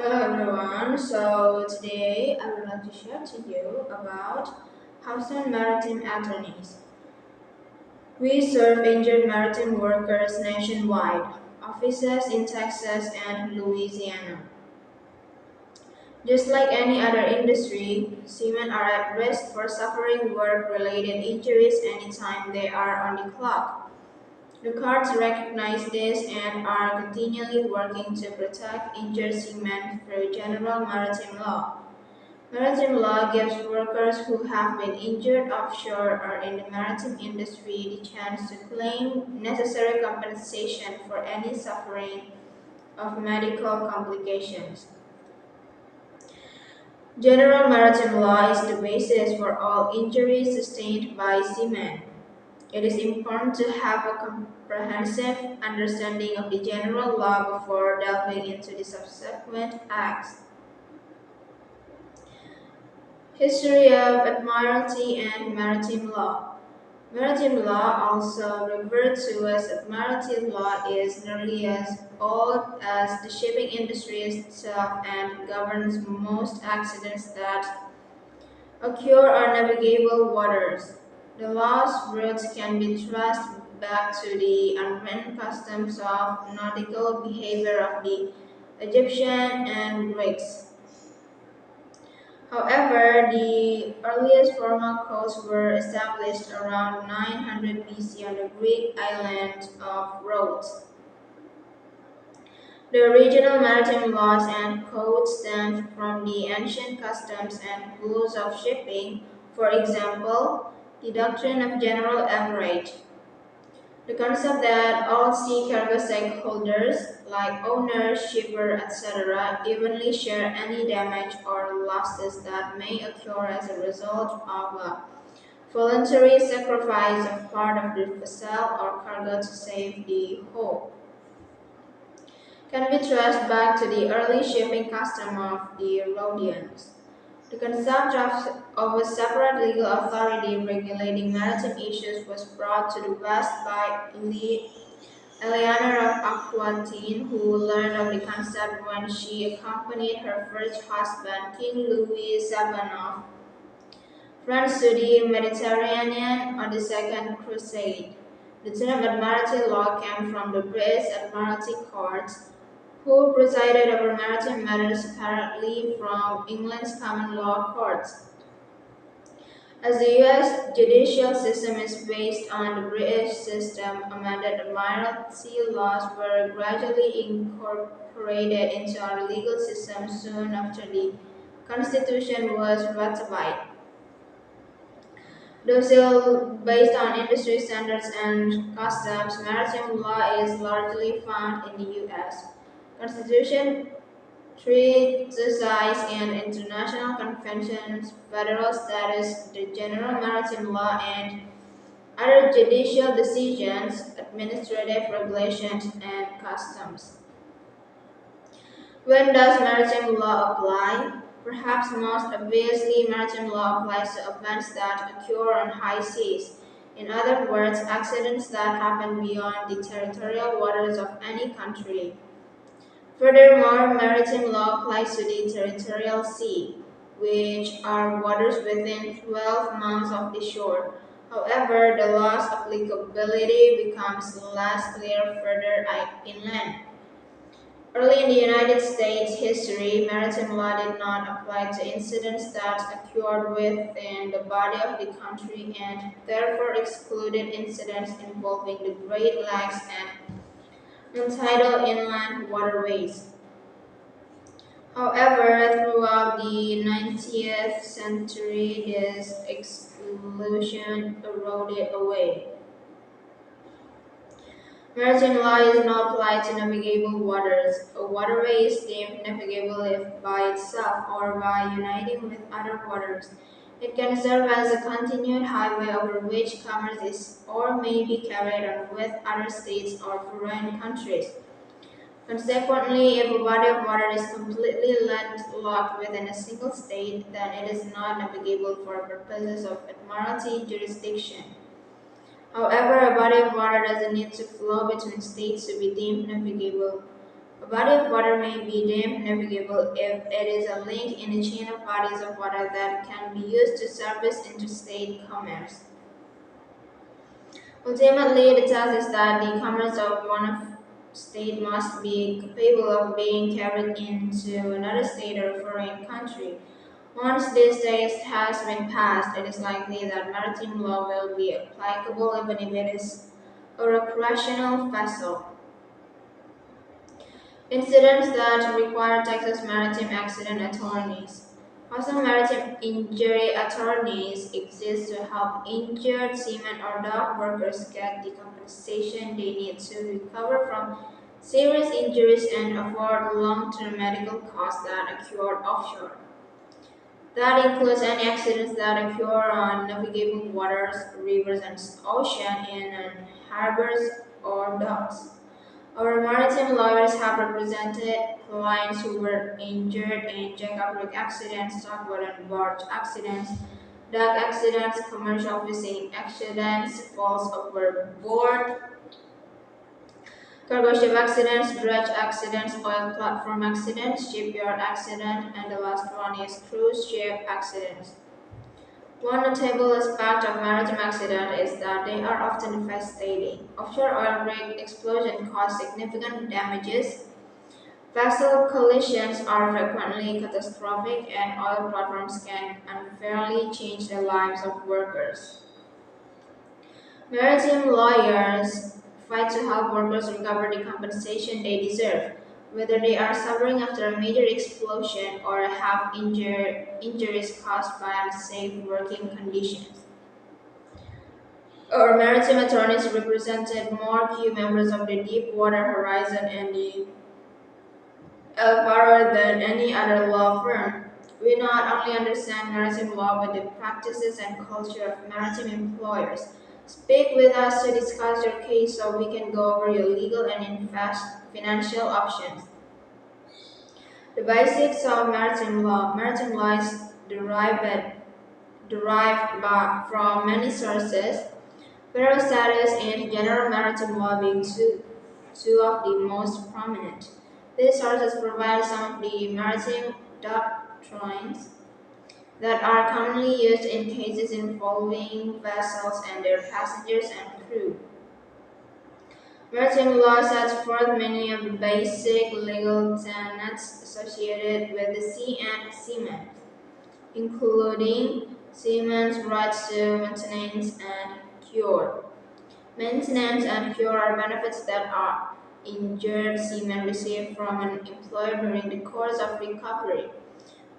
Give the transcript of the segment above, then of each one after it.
Hello everyone. So today I would like to share to you about Houston Maritime Attorneys. We serve injured maritime workers nationwide, offices in Texas and Louisiana. Just like any other industry, seamen are at risk for suffering work-related injuries anytime they are on the clock. The courts recognize this and are continually working to protect injured seamen through general maritime law. Maritime law gives workers who have been injured offshore or in the maritime industry the chance to claim necessary compensation for any suffering of medical complications. General maritime law is the basis for all injuries sustained by seamen. It is important to have a comprehensive understanding of the general law before delving into the subsequent acts. History of Admiralty and Maritime Law. Maritime law, also referred to as Admiralty law, is nearly as old as the shipping industry itself and governs most accidents that occur on navigable waters. The law's roots can be traced back to the unwritten customs of nautical behavior of the Egyptian and Greeks. However, the earliest formal codes were established around 900 BC on the Greek island of Rhodes. The original maritime laws and codes stemmed from the ancient customs and rules of shipping, for example, the doctrine of general average. The concept that all sea cargo stakeholders, like owners, shipper, etc., evenly share any damage or losses that may occur as a result of a voluntary sacrifice of part of the vessel or cargo to save the whole, can be traced back to the early shipping custom of the Rhodians. The concept of a separate legal authority regulating maritime issues was brought to the West by Eleanor of Aquitaine, who learned of the concept when she accompanied her first husband, King Louis VII of France, to the Mediterranean on the Second Crusade. The term Admiralty law came from the British Admiralty Courts, who presided over maritime matters separately from England's common law courts. As the U.S. judicial system is based on the British system, amended admiralty laws were gradually incorporated into our legal system soon after the Constitution was ratified. Though still based on industry standards and customs, maritime law is largely found in the U.S. Constitution, treatises and international conventions, federal status, the general maritime law, and other judicial decisions, administrative regulations, and customs. When does maritime law apply? Perhaps most obviously, maritime law applies to events that occur on high seas. In other words, accidents that happen beyond the territorial waters of any country. Furthermore, maritime law applies to the territorial sea, which are waters within 12 miles of the shore. However, the law's applicability becomes less clear further inland. Early in the United States history, maritime law did not apply to incidents that occurred within the body of the country and therefore excluded incidents involving the Great Lakes and untidal inland waterways. However, throughout the 19th century, this exclusion eroded away. Maritime law is now applied to navigable waters. A waterway is deemed navigable if by itself or by uniting with other waters. It can serve as a continued highway over which commerce is or may be carried on with other states or foreign countries. Consequently, if a body of water is completely landlocked within a single state, then it is not navigable for purposes of admiralty jurisdiction. However, a body of water doesn't need to flow between states to be deemed navigable. A body of water may be deemed navigable if it is a link in a chain of bodies of water that can be used to service interstate commerce. Ultimately, the task is that the commerce of one state must be capable of being carried into another state or foreign country. Once this test has been passed, it is likely that maritime law will be applicable even if it is a recreational vessel. Incidents that require Texas maritime accident attorneys. Also, maritime injury attorneys exist to help injured seamen or dock workers get the compensation they need to recover from serious injuries and afford long-term medical costs that occur offshore. That includes any accidents that occur on navigable waters, rivers, and ocean in harbors or docks. Our maritime lawyers have represented clients who were injured in jack-up accidents, tugboat and barge accidents, dock accidents, commercial fishing accidents, falls overboard, cargo ship accidents, dredge accidents, oil platform accidents, shipyard accident, and the last one is cruise ship accidents. One notable aspect of maritime accidents is that they are often devastating. Offshore oil rig explosions cause significant damages. Vessel collisions are frequently catastrophic, and oil platforms can unfairly change the lives of workers. Maritime lawyers fight to help workers recover the compensation they deserve, whether they are suffering after a major explosion or have injuries caused by unsafe working conditions. Our maritime attorneys represented more key members of the Deepwater Horizon and the Elvira than any other law firm. We not only understand maritime law but the practices and culture of maritime employers. Speak with us to discuss your case so we can go over your legal and financial options. The basics of maritime law. Maritime law is derived from many sources. Federal status and general maritime law being two of the most prominent. These sources provide some of the maritime doctrines that are commonly used in cases involving vessels and their passengers and crew. Maritime law sets forth many of the basic legal tenets associated with the sea and seamen, including seamen's rights to maintenance and cure. Maintenance and cure are benefits that are injured seamen receive from an employer during the course of recovery.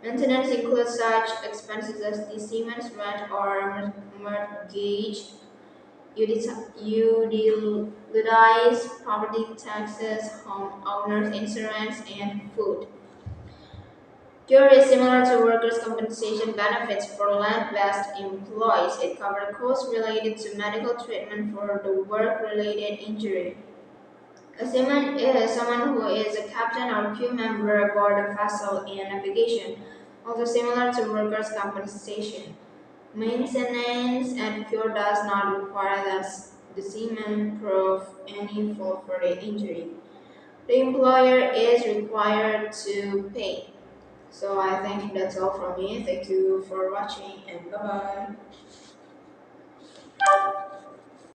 Maintenance includes such expenses as the seaman's rent or mortgage, utilities, property taxes, homeowners insurance, and food. Cure is similar to workers' compensation benefits for land-based employees. It covers costs related to medical treatment for the work-related injury. A seaman is someone who is a captain or crew member aboard a vessel in navigation, also similar to workers' compensation. Maintenance and cure does not require that the seaman prove any fault for the injury. The employer is required to pay. So I think that's all from me. Thank you for watching and bye bye.